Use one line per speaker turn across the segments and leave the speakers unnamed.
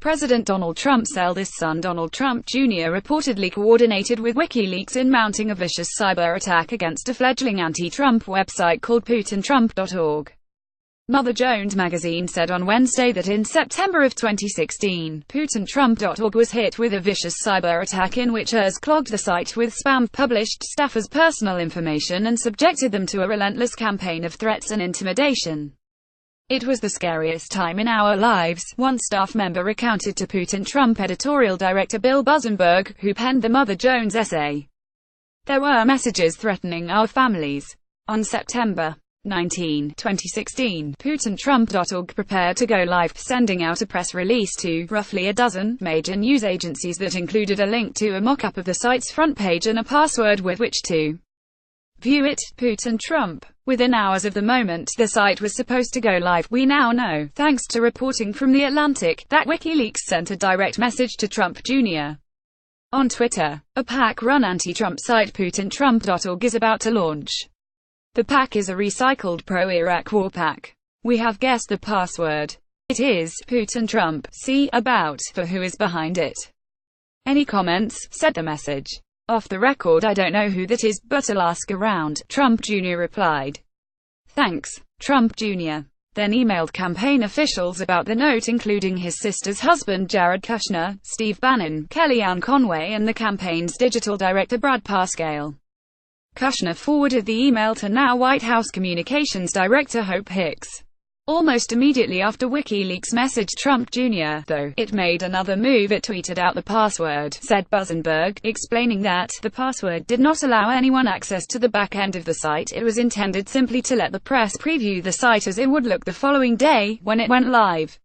President Donald Trump's eldest son Donald Trump Jr. reportedly coordinated with Wikileaks in mounting a vicious cyber attack against a fledgling anti-Trump website called PutinTrump.org. Mother Jones magazine said on Wednesday that in September of 2016, PutinTrump.org was hit with a vicious cyber attack in which hers clogged the site with spam, published staffers' personal information and subjected them to a relentless campaign of threats and intimidation. "It was the scariest time in our lives," one staff member recounted to Putin Trump editorial director Bill Buzenberg, who penned the Mother Jones essay. "There were messages threatening our families." On September 19, 2016, PutinTrump.org prepared to go live, sending out a press release to roughly a dozen major news agencies that included a link to a mock-up of the site's front page and a password with which to view it. Putin Trump. Within hours of the moment the site was supposed to go live, we now know, thanks to reporting from The Atlantic, that Wikileaks sent a direct message to Trump Jr. On Twitter. A PAC-run anti-Trump site PutinTrump.org is about to launch. The PAC is a recycled pro-Iraq war PAC. We have guessed the password. It is Putin Trump. See about for who is behind it. Any comments? Said the message. Off the record, I don't know who that is, but I'll ask around, Trump Jr. replied. Thanks, Trump Jr. Then emailed campaign officials about the note, including his sister's husband Jared Kushner, Steve Bannon, Kellyanne Conway and the campaign's digital director Brad Parscale. Kushner forwarded the email to now White House Communications Director Hope Hicks. Almost immediately after Wikileaks messaged Trump Jr., though, it made another move. It tweeted out the password, said Buzenberg, explaining that the password did not allow anyone access to the back end of the site. It was intended simply to let the press preview the site as it would look the following day, when it went live.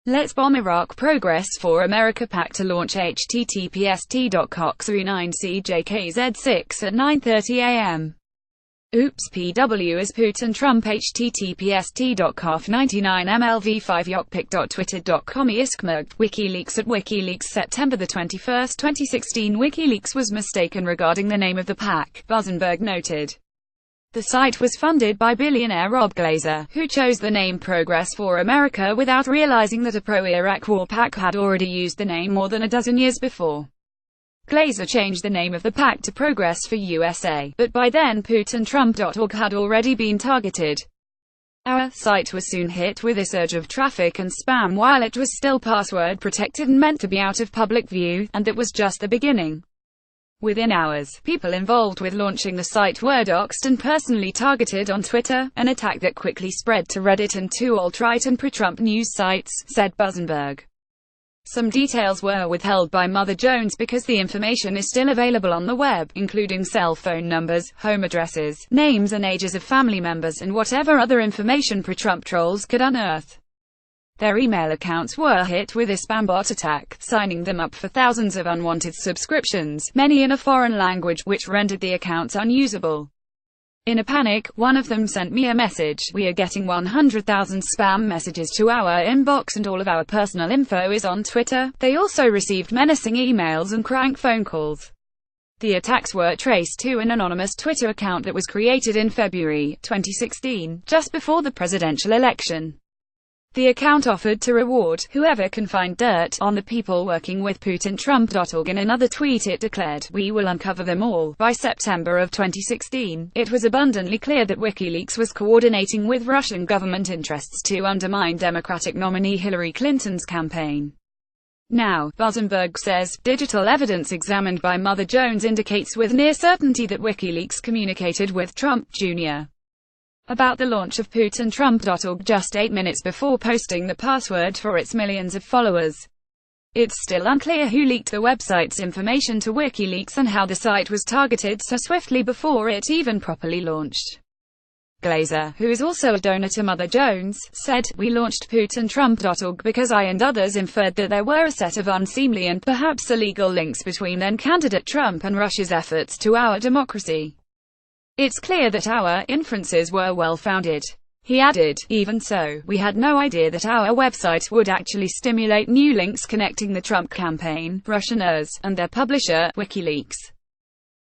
Let's bomb Iraq. Progress for America PAC to launch https://t.cox39cjkz6 at 9:30 a.m. Oops PW is Putin Trump https://t.cof99mlv5yokpic.twitter.com iskmug. Wikileaks at Wikileaks September 21, 2016 Wikileaks was mistaken regarding the name of the PAC, Buzenberg noted. The site was funded by billionaire Rob Glazer, who chose the name Progress for America without realizing that a pro-Iraq war PAC had already used the name more than a dozen years before. Glazer changed the name of the PAC to Progress for USA, but by then PutinTrump.org had already been targeted. Our site was soon hit with a surge of traffic and spam while it was still password protected and meant to be out of public view, and that was just the beginning. Within hours, people involved with launching the site were doxed and personally targeted on Twitter, an attack that quickly spread to Reddit and to alt-right and pro-Trump news sites, said Buzenberg. Some details were withheld by Mother Jones because the information is still available on the web, including cell phone numbers, home addresses, names and ages of family members and whatever other information pro-Trump trolls could unearth. Their email accounts were hit with a spam bot attack, signing them up for thousands of unwanted subscriptions, many in a foreign language, which rendered the accounts unusable. In a panic, one of them sent me a message, "We are getting 100,000 spam messages to our inbox and all of our personal info is on Twitter." They also received menacing emails and crank phone calls. The attacks were traced to an anonymous Twitter account that was created in February 2016, just before the presidential election. The account offered to reward whoever can find dirt on the people working with PutinTrump.org. In another tweet it declared, "We will uncover them all." By September of 2016, it was abundantly clear that Wikileaks was coordinating with Russian government interests to undermine Democratic nominee Hillary Clinton's campaign. Now, Buzenberg says, digital evidence examined by Mother Jones indicates with near certainty that Wikileaks communicated with Trump Jr. about the launch of PutinTrump.org just 8 minutes before posting the password for its millions of followers. It's still unclear who leaked the website's information to Wikileaks and how the site was targeted so swiftly before it even properly launched. Glazer, who is also a donor to Mother Jones, said, "We launched PutinTrump.org because I and others inferred that there were a set of unseemly and perhaps illegal links between then-candidate Trump and Russia's efforts to our democracy. It's clear that our inferences were well-founded." He added, "Even so, we had no idea that our website would actually stimulate new links connecting the Trump campaign, Russian and their publisher, Wikileaks."